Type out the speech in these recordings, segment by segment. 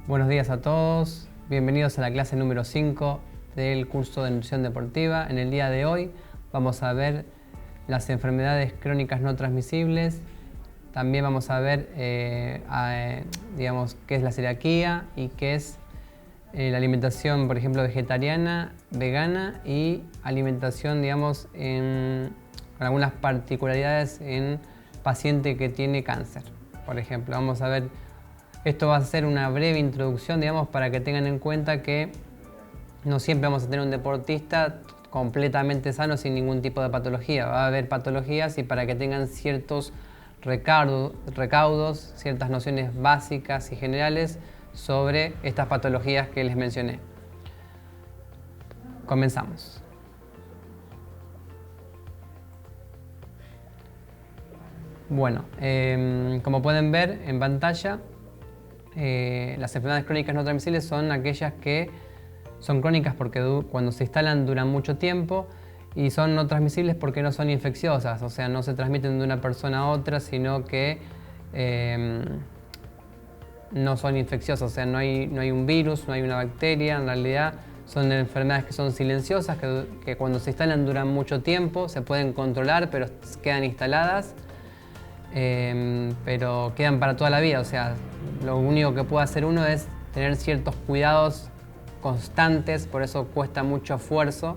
Buenos días a todos, bienvenidos a la clase número 5 del curso de nutrición deportiva. En el día de hoy vamos a ver las enfermedades crónicas no transmisibles. También vamos a ver digamos, qué es la celiaquía y qué es la alimentación, por ejemplo, vegetariana, vegana y alimentación, digamos, con algunas particularidades en paciente que tiene cáncer. Por ejemplo, vamos a ver. Esto va a ser una breve introducción, digamos, para que tengan en cuenta que no siempre vamos a tener un deportista completamente sano sin ningún tipo de patología. Va a haber patologías y para que tengan ciertos recaudos, ciertas nociones básicas y generales sobre estas patologías que les mencioné. Comenzamos. Bueno, como pueden ver en pantalla, las enfermedades crónicas no transmisibles son aquellas que son crónicas porque cuando se instalan duran mucho tiempo y son no transmisibles porque no son infecciosas, o sea, no se transmiten de una persona a otra, sino que no son infecciosas, o sea, no hay un virus, no hay una bacteria, en realidad son enfermedades que son silenciosas, que cuando se instalan duran mucho tiempo, se pueden controlar, pero quedan instaladas. Pero quedan para toda la vida, o sea, lo único que puede hacer uno es tener ciertos cuidados constantes, por eso cuesta mucho esfuerzo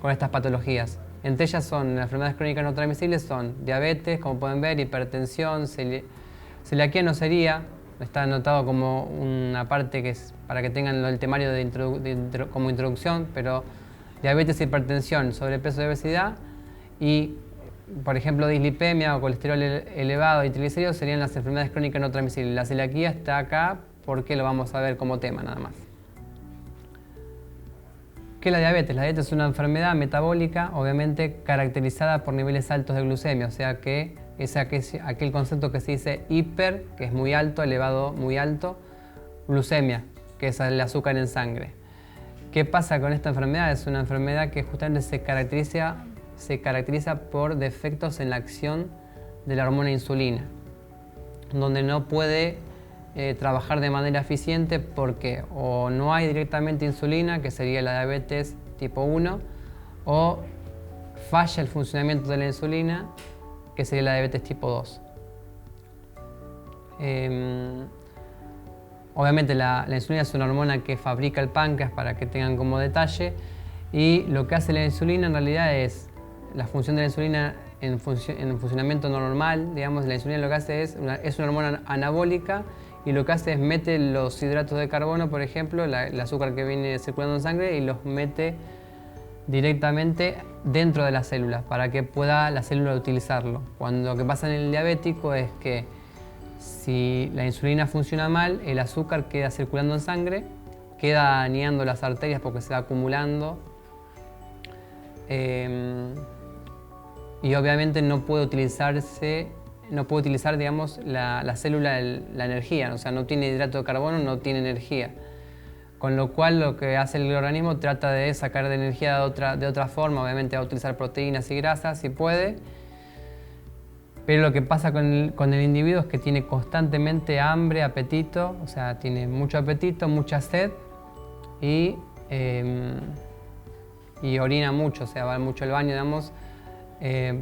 con estas patologías. Entre ellas son las enfermedades crónicas no transmisibles, son diabetes, como pueden ver, hipertensión, celiaquía no sería, está anotado como una parte que es para que tengan el temario como introducción, pero diabetes, hipertensión, sobrepeso y obesidad y por ejemplo, dislipemia o colesterol elevado y triglicéridos serían las enfermedades crónicas no transmisibles. La celiaquía está acá porque lo vamos a ver como tema nada más. ¿Qué es la diabetes? La diabetes es una enfermedad metabólica, obviamente caracterizada por niveles altos de glucemia, o sea que es aquel concepto que se dice hiper, que es muy alto, elevado, muy alto, glucemia, que es el azúcar en sangre. ¿Qué pasa con esta enfermedad? Es una enfermedad que justamente se caracteriza por defectos en la acción de la hormona insulina, donde no puede trabajar de manera eficiente porque o no hay directamente insulina, que sería la diabetes tipo 1, o falla el funcionamiento de la insulina, que sería la diabetes tipo 2. Obviamente la insulina es una hormona que fabrica el páncreas, para que tengan como detalle, y lo que hace la insulina en realidad es la función de la insulina en funcionamiento normal, digamos, la insulina lo que hace es una hormona anabólica y lo que hace es mete los hidratos de carbono, por ejemplo, el azúcar que viene circulando en sangre y los mete directamente dentro de la célula para que pueda la célula utilizarlo. Cuando lo que pasa en el diabético es que si la insulina funciona mal, el azúcar queda circulando en sangre, queda dañando las arterias porque se va acumulando. Y obviamente no puede utilizar, digamos, la célula la energía, o sea, no tiene hidrato de carbono, no tiene energía. Con lo cual lo que hace el organismo trata de sacar de energía de otra forma, obviamente va a utilizar proteínas y grasas si puede, pero lo que pasa con el individuo es que tiene constantemente hambre, apetito, o sea, tiene mucho apetito, mucha sed y orina mucho, o sea, va mucho al baño, digamos.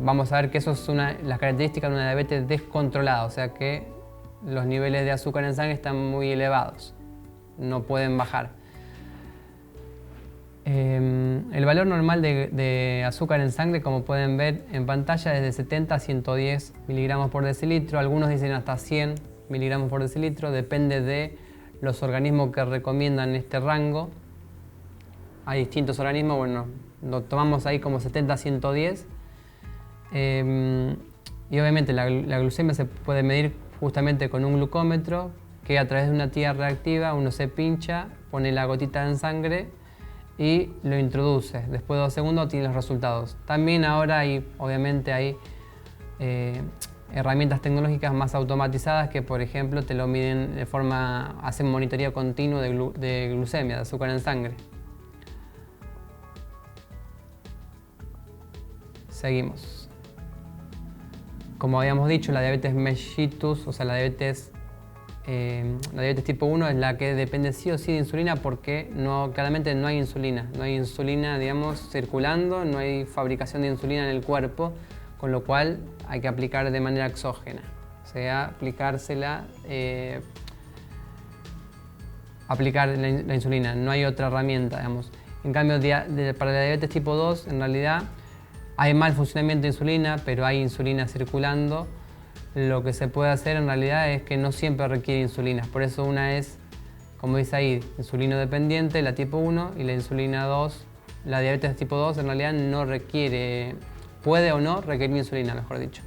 Vamos a ver que eso es las características de una diabetes descontrolada, o sea que los niveles de azúcar en sangre están muy elevados, no pueden bajar. El valor normal de azúcar en sangre, como pueden ver en pantalla, es de 70 a 110 miligramos por decilitro, algunos dicen hasta 100 miligramos por decilitro, depende de los organismos que recomiendan este rango. Hay distintos organismos, bueno, lo tomamos ahí como 70 a 110. Y obviamente la glucemia se puede medir justamente con un glucómetro, que a través de una tira reactiva uno se pincha, pone la gotita en sangre y lo introduce. Después de 2 segundos tiene los resultados. También ahora obviamente hay herramientas tecnológicas más automatizadas que, por ejemplo, te lo miden hacen monitoreo continuo de glucemia, de azúcar en sangre. Seguimos. Como habíamos dicho, la diabetes mellitus, o sea, la diabetes la diabetes tipo 1 es la que depende sí o sí de insulina porque claramente no hay insulina, digamos, circulando, no hay fabricación de insulina en el cuerpo, con lo cual hay que aplicar de manera exógena, o sea, aplicar la insulina, no hay otra herramienta, digamos. En cambio, para la diabetes tipo 2, en realidad hay mal funcionamiento de insulina, pero hay insulina circulando. Lo que se puede hacer en realidad es que no siempre requiere insulina. Por eso una es, como dice ahí, insulino dependiente, la tipo 1, y la insulina 2, la diabetes tipo 2 en realidad no requiere, puede o no requerir insulina, mejor dicho.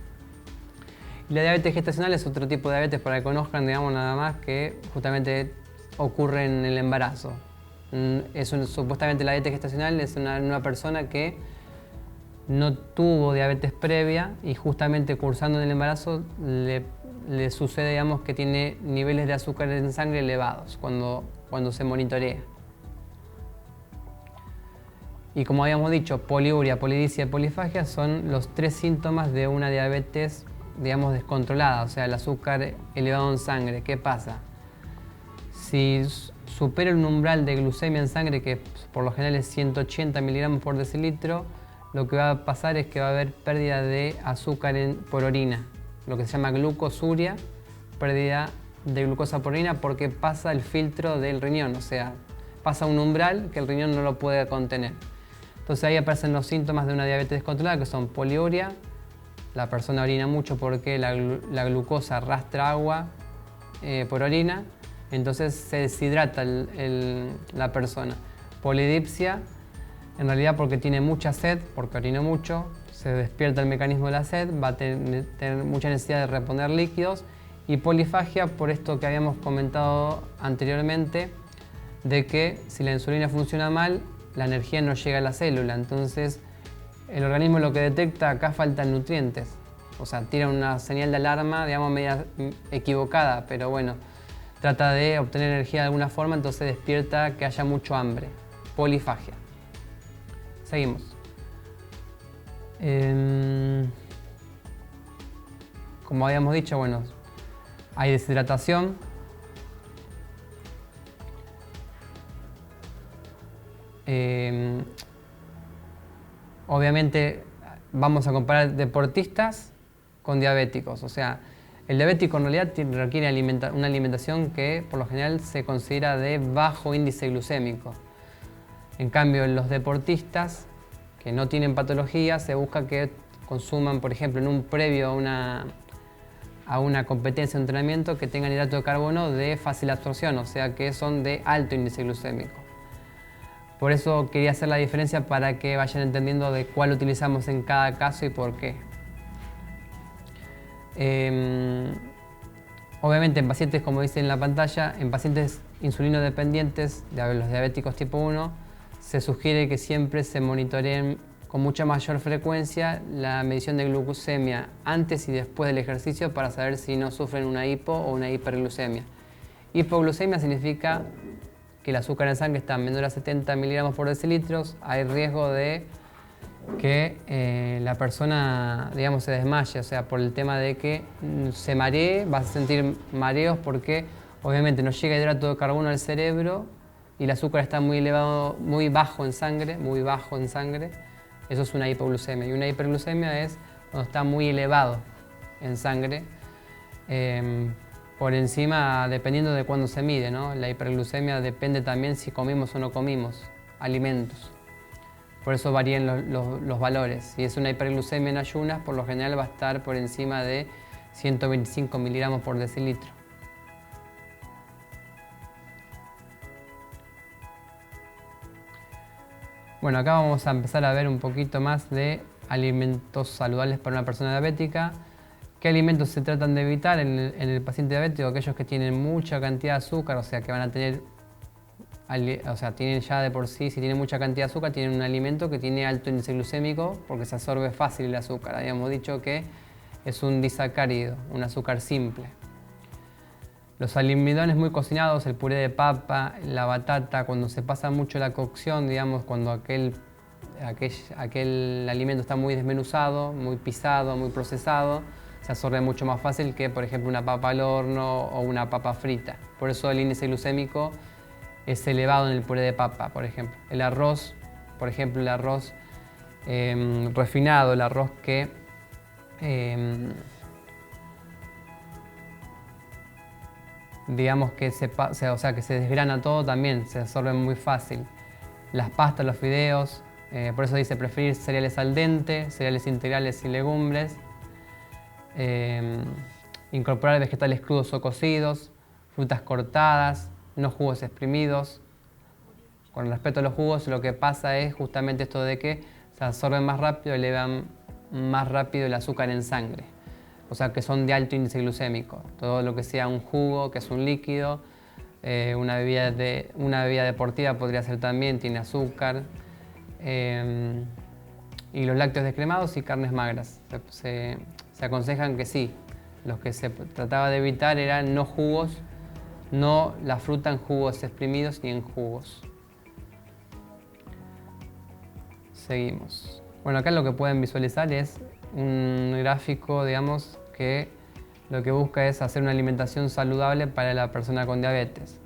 Y la diabetes gestacional es otro tipo de diabetes, para que conozcan, digamos, nada más, que justamente ocurre en el embarazo. Supuestamente la diabetes gestacional es una persona que no tuvo diabetes previa y justamente cursando en el embarazo le sucede, digamos, que tiene niveles de azúcar en sangre elevados cuando se monitorea. Y como habíamos dicho, poliuria, polidipsia y polifagia son los 3 síntomas de una diabetes, digamos, descontrolada, o sea, el azúcar elevado en sangre. ¿Qué pasa? Si supera un umbral de glucemia en sangre, que por lo general es 180 miligramos por decilitro, lo que va a pasar es que va a haber pérdida de azúcar por orina, lo que se llama glucosuria, pérdida de glucosa por orina, porque pasa el filtro del riñón, o sea, pasa un umbral que el riñón no lo puede contener. Entonces ahí aparecen los síntomas de una diabetes descontrolada, que son poliuria, la persona orina mucho porque la glucosa arrastra agua por orina, entonces se deshidrata la persona. Polidipsia, en realidad porque tiene mucha sed, porque orina mucho, se despierta el mecanismo de la sed, va a tener mucha necesidad de reponer líquidos. Y polifagia, por esto que habíamos comentado anteriormente, de que si la insulina funciona mal, la energía no llega a la célula. Entonces el organismo lo que detecta, acá faltan nutrientes. O sea, tira una señal de alarma, digamos, media equivocada, pero bueno, trata de obtener energía de alguna forma, entonces despierta que haya mucho hambre. Polifagia. Seguimos. Como habíamos dicho, bueno, hay deshidratación. Obviamente vamos a comparar deportistas con diabéticos. O sea, el diabético en realidad requiere una alimentación que por lo general se considera de bajo índice glucémico. En cambio, en los deportistas que no tienen patología, se busca que consuman, por ejemplo, en un previo a una competencia de entrenamiento, que tengan hidrato de carbono de fácil absorción, o sea que son de alto índice glucémico. Por eso quería hacer la diferencia para que vayan entendiendo de cuál utilizamos en cada caso y por qué. Obviamente en pacientes, como dice en la pantalla, en pacientes insulinodependientes, los diabéticos tipo 1, se sugiere que siempre se monitoreen con mucha mayor frecuencia la medición de glucemia antes y después del ejercicio para saber si no sufren una hipo o una hiperglucemia. Hipoglucemia significa que el azúcar en sangre está menor a 70 miligramos por decilitro, hay riesgo de que la persona, digamos, se desmaye, o sea, por el tema de que se maree, vas a sentir mareos porque obviamente no llega hidrato de carbono al cerebro y el azúcar está muy elevado, muy bajo en sangre, eso es una hipoglucemia. Y una hiperglucemia es cuando está muy elevado en sangre, por encima, dependiendo de cuándo se mide, ¿no? La hiperglucemia depende también si comimos o no comimos alimentos. Por eso varían los valores. Si es una hiperglucemia en ayunas, por lo general va a estar por encima de 125 miligramos por decilitro. Bueno, acá vamos a empezar a ver un poquito más de alimentos saludables para una persona diabética. ¿Qué alimentos se tratan de evitar en el paciente diabético? Aquellos que tienen mucha cantidad de azúcar, o sea, que van a tener, o sea, tienen ya de por sí, si tienen mucha cantidad de azúcar, tienen un alimento que tiene alto índice glucémico porque se absorbe fácil el azúcar. Habíamos dicho que es un disacárido, un azúcar simple. Los almidones muy cocinados, el puré de papa, la batata, cuando se pasa mucho la cocción, digamos, cuando aquel alimento está muy desmenuzado, muy pisado, muy procesado, se absorbe mucho más fácil que, por ejemplo, una papa al horno o una papa frita. Por eso el índice glucémico es elevado en el puré de papa, por ejemplo. El arroz, por ejemplo, el arroz refinado, el arroz que digamos que o sea, que se desgrana todo, también se absorbe muy fácil. Las pastas, los fideos, por eso dice preferir cereales al dente, cereales integrales y legumbres. Incorporar vegetales crudos o cocidos, frutas cortadas, no jugos exprimidos. Con respecto a los jugos, lo que pasa es justamente esto de que se absorben más rápido, elevan más rápido el azúcar en sangre. O sea que son de alto índice glucémico. Todo lo que sea un jugo, que es un líquido, una bebida deportiva podría ser también, tiene azúcar. Y los lácteos descremados y carnes magras. Se aconsejan que sí. Los que se trataba de evitar eran no jugos, no la fruta en jugos exprimidos ni en jugos. Seguimos. Bueno, acá lo que pueden visualizar es un gráfico, digamos, que lo que busca es hacer una alimentación saludable para la persona con diabetes.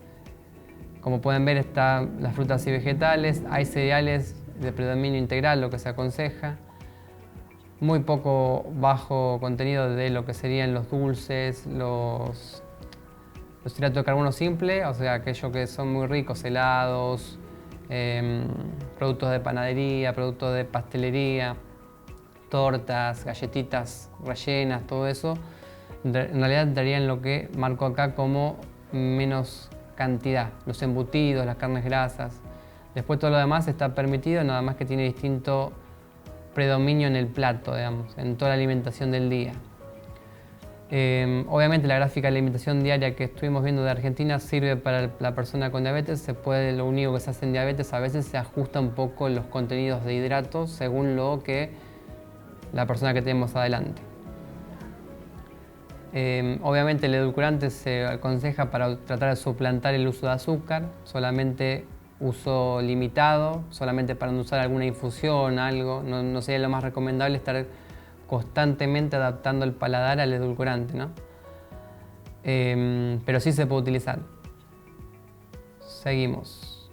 Como pueden ver, están las frutas y vegetales, hay cereales de predominio integral, lo que se aconseja. Muy poco bajo contenido de lo que serían los dulces, los hidratos de carbono simple, o sea, aquellos que son muy ricos, helados, productos de panadería, productos de pastelería, tortas, galletitas rellenas, todo eso, en realidad darían lo que marco acá como menos cantidad, los embutidos, las carnes grasas. Después todo lo demás está permitido, nada más que tiene distinto predominio en el plato, digamos, en toda la alimentación del día. Obviamente la gráfica de la alimentación diaria que estuvimos viendo de Argentina sirve para la persona con diabetes. Lo único que se hace en diabetes a veces se ajusta un poco los contenidos de hidratos según lo que la persona que tenemos adelante. Obviamente el edulcorante se aconseja para tratar de suplantar el uso de azúcar, solamente uso limitado, solamente para no usar alguna infusión, algo. No sería lo más recomendable estar constantemente adaptando el paladar al edulcorante, ¿no? Pero sí se puede utilizar. Seguimos.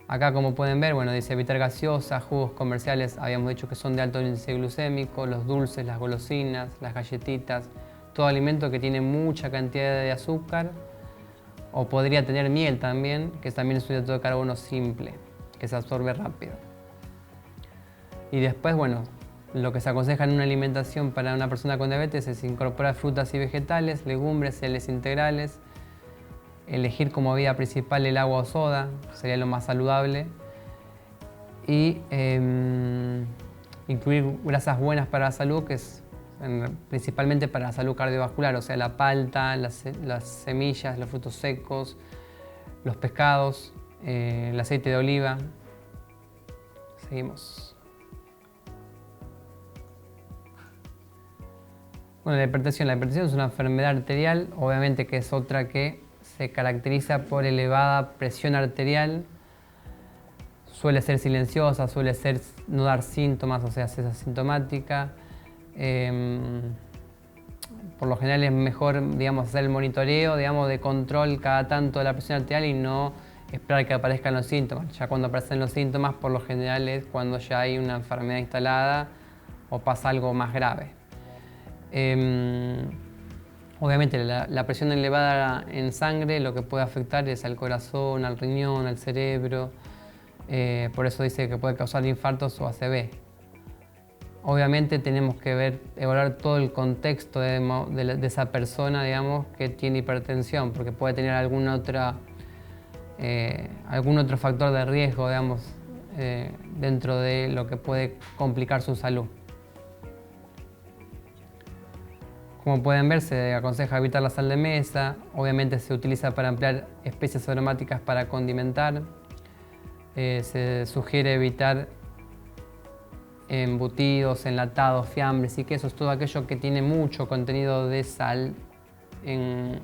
Acá, como pueden ver, bueno, dice evitar gaseosas, jugos comerciales, habíamos dicho que son de alto índice glucémico, los dulces, las golosinas, las galletitas, todo alimento que tiene mucha cantidad de azúcar, o podría tener miel también, que también es un hidrato de carbono simple, que se absorbe rápido. Y después, bueno, lo que se aconseja en una alimentación para una persona con diabetes es incorporar frutas y vegetales, legumbres, cereales integrales, elegir como bebida principal el agua o soda, sería lo más saludable, y incluir grasas buenas para la salud, que es principalmente para la salud cardiovascular, o sea, la palta, las semillas, los frutos secos, los pescados, el aceite de oliva. Seguimos. Bueno, la hipertensión es una enfermedad arterial, obviamente que es otra que se caracteriza por elevada presión arterial, suele ser silenciosa, suele ser no dar síntomas, o sea, es asintomática. Por lo general es mejor, digamos, hacer el monitoreo, digamos, de control cada tanto de la presión arterial y no esperar que aparezcan los síntomas. Ya cuando aparecen los síntomas, por lo general es cuando ya hay una enfermedad instalada o pasa algo más grave. Obviamente la presión elevada en sangre lo que puede afectar es al corazón, al riñón, al cerebro. Por eso dice que puede causar infartos o ACV. Obviamente tenemos que evaluar todo el contexto de esa persona, digamos, que tiene hipertensión, porque puede tener algún otro factor de riesgo, digamos, dentro de lo que puede complicar su salud. Como pueden ver, se aconseja evitar la sal de mesa, obviamente se utiliza para emplear especias aromáticas para condimentar, se sugiere evitar embutidos, enlatados, fiambres y quesos, todo aquello que tiene mucho contenido de sal. No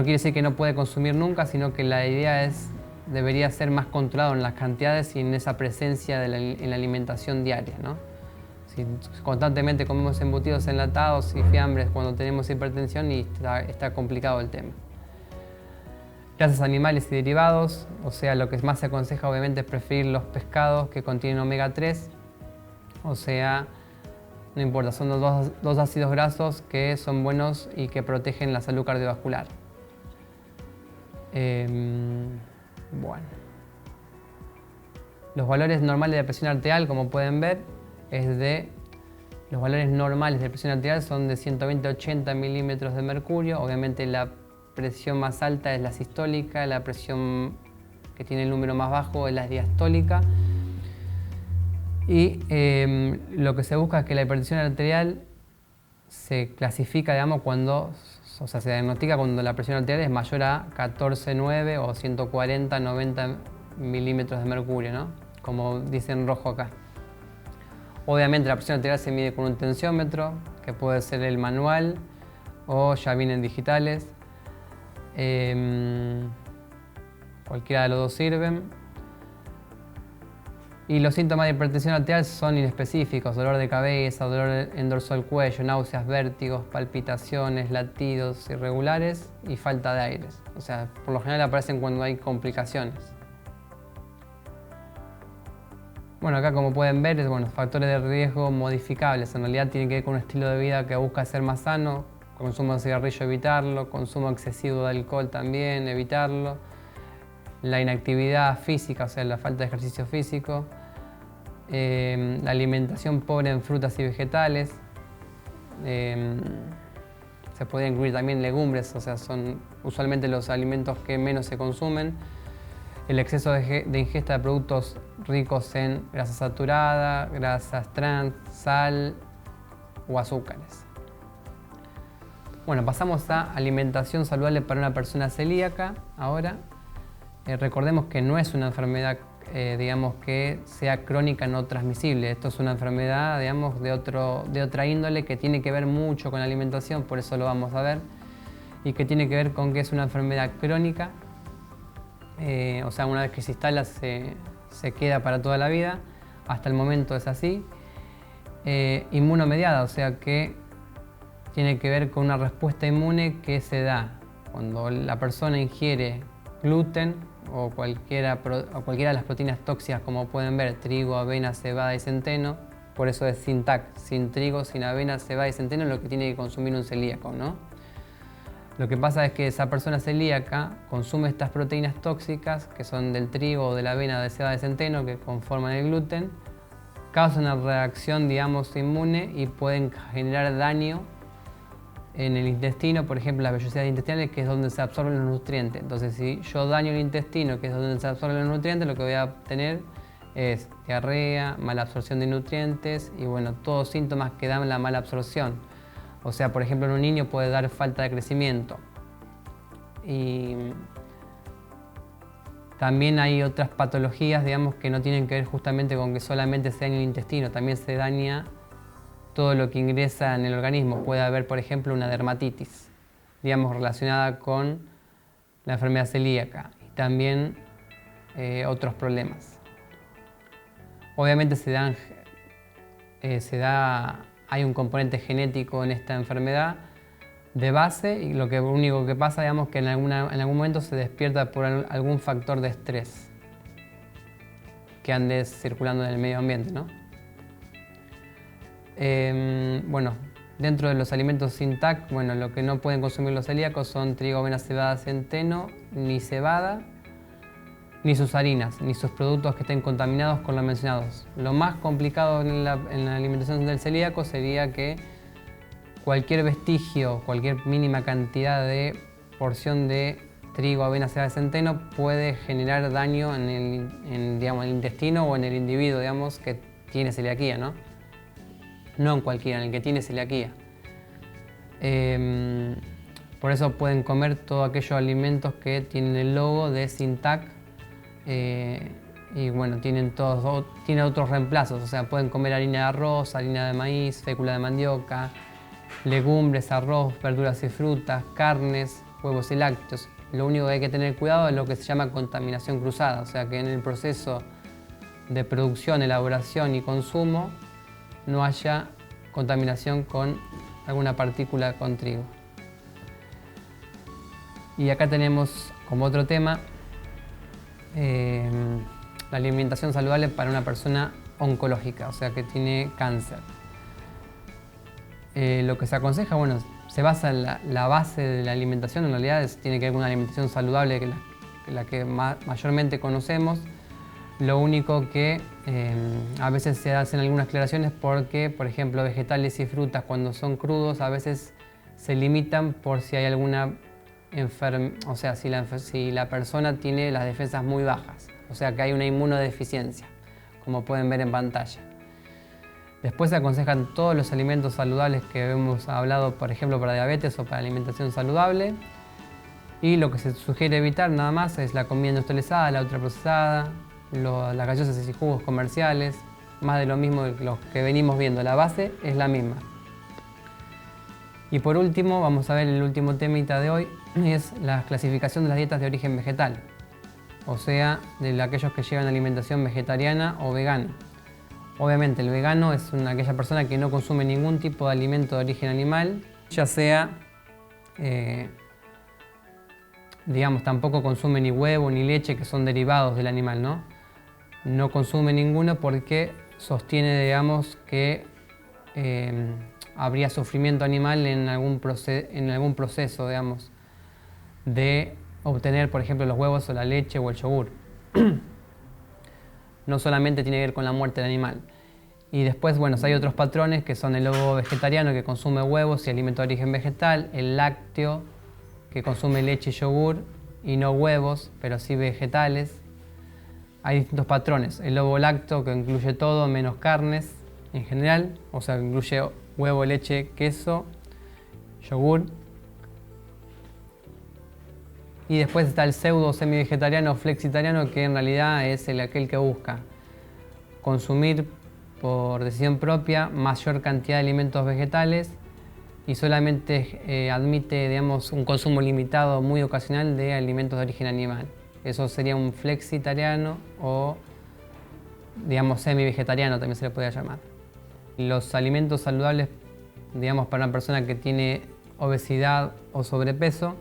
quiere decir que no puede consumir nunca, sino que la idea debería ser más controlado en las cantidades y en esa presencia en la alimentación diaria, ¿no? Si constantemente comemos embutidos enlatados y fiambres cuando tenemos hipertensión, y está complicado el tema. Grasas animales y derivados, o sea, lo que más se aconseja obviamente es preferir los pescados que contienen omega 3, o sea, no importa, son dos ácidos grasos que son buenos y que protegen la salud cardiovascular. Bueno. Los valores normales de presión arterial, como pueden ver, los valores normales de presión arterial son de 120-80 milímetros de mercurio. Obviamente la presión más alta es la sistólica, la presión que tiene el número más bajo es la diastólica. Y lo que se busca es que la hipertensión arterial se clasifica, digamos, se diagnostica cuando la presión arterial es mayor a 14,9 o 140-90 milímetros de mercurio, ¿no? Como dice en rojo acá. Obviamente la presión arterial se mide con un tensiómetro, que puede ser el manual o ya vienen digitales. Cualquiera de los dos sirven. Y los síntomas de hipertensión arterial son inespecíficos: dolor de cabeza, dolor en dorso del cuello, náuseas, vértigos, palpitaciones, latidos irregulares y falta de aire. O sea, por lo general aparecen cuando hay complicaciones. Bueno, acá como pueden ver, factores de riesgo modificables. En realidad tienen que ver con un estilo de vida que busca ser más sano. Consumo de cigarrillo, evitarlo. Consumo excesivo de alcohol también, evitarlo. La inactividad física, o sea, la falta de ejercicio físico. La alimentación pobre en frutas y vegetales. Se puede incluir también legumbres, o sea, son usualmente los alimentos que menos se consumen. El exceso de ingesta de productos ricos en grasa saturada, grasas trans, sal o azúcares. Bueno, pasamos a alimentación saludable para una persona celíaca. Ahora, recordemos que no es una enfermedad, digamos, que sea crónica no transmisible. Esto es una enfermedad, digamos, de otra índole, que tiene que ver mucho con la alimentación, por eso lo vamos a ver, y que tiene que ver con que es una enfermedad crónica. O sea, una vez que se instala se queda para toda la vida. Hasta el momento es así. Inmunomediada, o sea que tiene que ver con una respuesta inmune que se da cuando la persona ingiere gluten o cualquiera de las proteínas tóxicas, como pueden ver, trigo, avena, cebada y centeno. Por eso es sin TAC, sin trigo, sin avena, cebada y centeno, lo que tiene que consumir un celíaco, ¿no? Lo que pasa es que esa persona celíaca consume estas proteínas tóxicas, que son del trigo, de la avena, de cebada, de centeno, que conforman el gluten, causan una reacción, digamos, inmune y pueden generar daño en el intestino, por ejemplo, las vellosidades intestinales, que es donde se absorben los nutrientes. Entonces, si yo daño el intestino, que es donde se absorben los nutrientes, lo que voy a obtener es diarrea, mala absorción de nutrientes y, bueno, todos síntomas que dan la mala absorción. O sea, por ejemplo, en un niño puede dar falta de crecimiento. Y también hay otras patologías, digamos, que no tienen que ver justamente con que solamente se daña el intestino, también se daña todo lo que ingresa en el organismo. Puede haber, por ejemplo, una dermatitis, digamos, relacionada con la enfermedad celíaca, y también otros problemas. Obviamente hay un componente genético en esta enfermedad de base, y lo único que pasa, digamos, que en algún momento se despierta por algún factor de estrés que ande circulando en el medio ambiente, ¿no? Bueno, dentro de los alimentos sin TAC, bueno, lo que no pueden consumir los celíacos son trigo, avena, cebada, centeno, ni cebada, ni sus harinas, ni sus productos que estén contaminados con los mencionados. Lo más complicado en la alimentación del celíaco sería que cualquier vestigio, cualquier mínima cantidad de porción de trigo, avena, cebada, centeno puede generar daño en el intestino o en el individuo, digamos, que tiene celiaquía, ¿no? No en cualquiera, en el que tiene celiaquía. Por eso pueden comer todos aquellos alimentos que tienen el logo de sin TAC, y bueno, tienen otros reemplazos, o sea, pueden comer harina de arroz, harina de maíz, fécula de mandioca, legumbres, arroz, verduras y frutas, carnes, huevos y lácteos. Lo único que hay que tener cuidado es lo que se llama contaminación cruzada, o sea que en el proceso de producción, elaboración y consumo no haya contaminación con alguna partícula con trigo. Y acá tenemos como otro tema la alimentación saludable para una persona oncológica, o sea que tiene cáncer. Lo que se aconseja, bueno, se basa en la base de la alimentación, en realidad tiene que ver con una alimentación saludable, que la que mayormente conocemos. Lo único que a veces se hacen algunas aclaraciones porque, por ejemplo, vegetales y frutas cuando son crudos a veces se limitan por si hay alguna o sea, si la persona tiene las defensas muy bajas, o sea que hay una inmunodeficiencia, como pueden ver en pantalla. Después se aconsejan todos los alimentos saludables que hemos hablado, por ejemplo, para diabetes o para alimentación saludable. Y lo que se sugiere evitar nada más es la comida industrializada, la ultraprocesada, las gaseosas y jugos comerciales, más de lo mismo de lo que venimos viendo. La base es la misma. Y por último, vamos a ver el último temita de hoy, es la clasificación de las dietas de origen vegetal, o sea, de aquellos que llevan alimentación vegetariana o vegana. Obviamente el vegano es aquella persona que no consume ningún tipo de alimento de origen animal, ya sea, digamos, tampoco consume ni huevo ni leche, que son derivados del animal, ¿no? No consume ninguno porque sostiene, digamos, que habría sufrimiento animal en algún proceso, digamos, de obtener, por ejemplo, los huevos o la leche o el yogur. No solamente tiene que ver con la muerte del animal. Y después, bueno, hay otros patrones que son el ovo vegetariano, que consume huevos y alimento de origen vegetal, el lácteo, que consume leche y yogur y no huevos, pero sí vegetales. Hay distintos patrones. El ovo lacto, que incluye todo menos carnes en general, o sea, incluye huevo, leche, queso, yogur. Y después está el pseudo semi-vegetariano o flexitariano, que en realidad es aquel que busca consumir por decisión propia mayor cantidad de alimentos vegetales y solamente admite, digamos, un consumo limitado muy ocasional de alimentos de origen animal. Eso sería un flexitariano o, digamos, semi-vegetariano también se le podría llamar. Los alimentos saludables, digamos, para una persona que tiene obesidad o sobrepeso,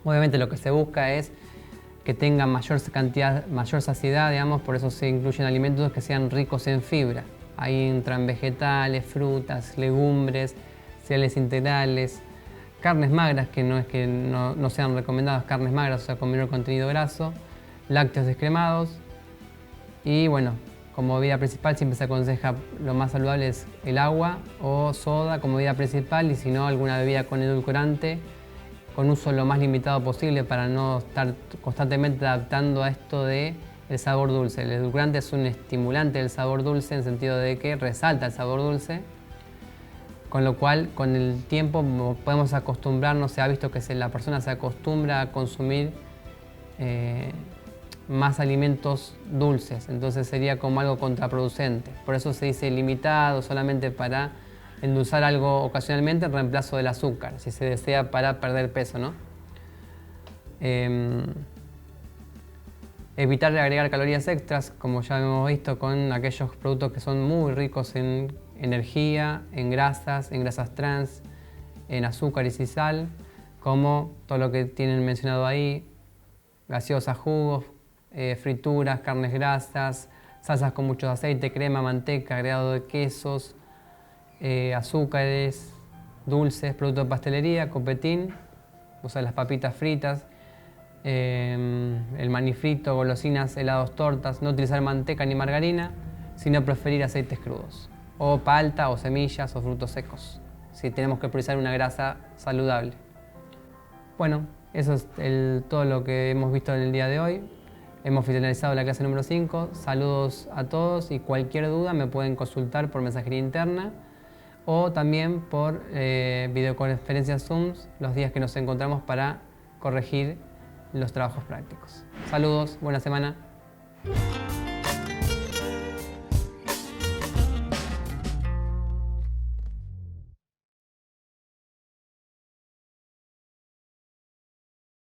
obviamente lo que se busca es que tengan mayor saciedad, digamos, por eso se incluyen alimentos que sean ricos en fibra. Ahí entran vegetales, frutas, legumbres, cereales integrales, carnes magras, que no es que no sean recomendadas carnes magras, o sea, con menor contenido graso, lácteos descremados y, bueno, como bebida principal siempre se aconseja lo más saludable es el agua o soda como bebida principal y si no alguna bebida con edulcorante, con uso lo más limitado posible para no estar constantemente adaptando a esto del sabor dulce. El edulcorante es un estimulante del sabor dulce en el sentido de que resalta el sabor dulce, con lo cual con el tiempo podemos acostumbrarnos, se ha visto que la persona se acostumbra a consumir más alimentos dulces, entonces sería como algo contraproducente. Por eso se dice limitado, solamente para endulzar algo ocasionalmente en reemplazo del azúcar, si se desea para perder peso, ¿no? Evitar agregar calorías extras, como ya hemos visto con aquellos productos que son muy ricos en energía, en grasas trans, en azúcares y sal, como todo lo que tienen mencionado ahí, gaseosas, jugos, frituras, carnes grasas, salsas con mucho aceite, crema, manteca, agregado de quesos, azúcares, dulces, productos de pastelería, copetín, o sea, las papitas fritas, el maní frito, golosinas, helados, tortas, no utilizar manteca ni margarina, sino preferir aceites crudos, o palta, o semillas, o frutos secos, si tenemos que priorizar una grasa saludable. Bueno, eso es todo lo que hemos visto en el día de hoy. Hemos finalizado la clase número 5. Saludos a todos y cualquier duda me pueden consultar por mensajería interna o también por videoconferencias Zoom los días que nos encontramos para corregir los trabajos prácticos. Saludos, buena semana.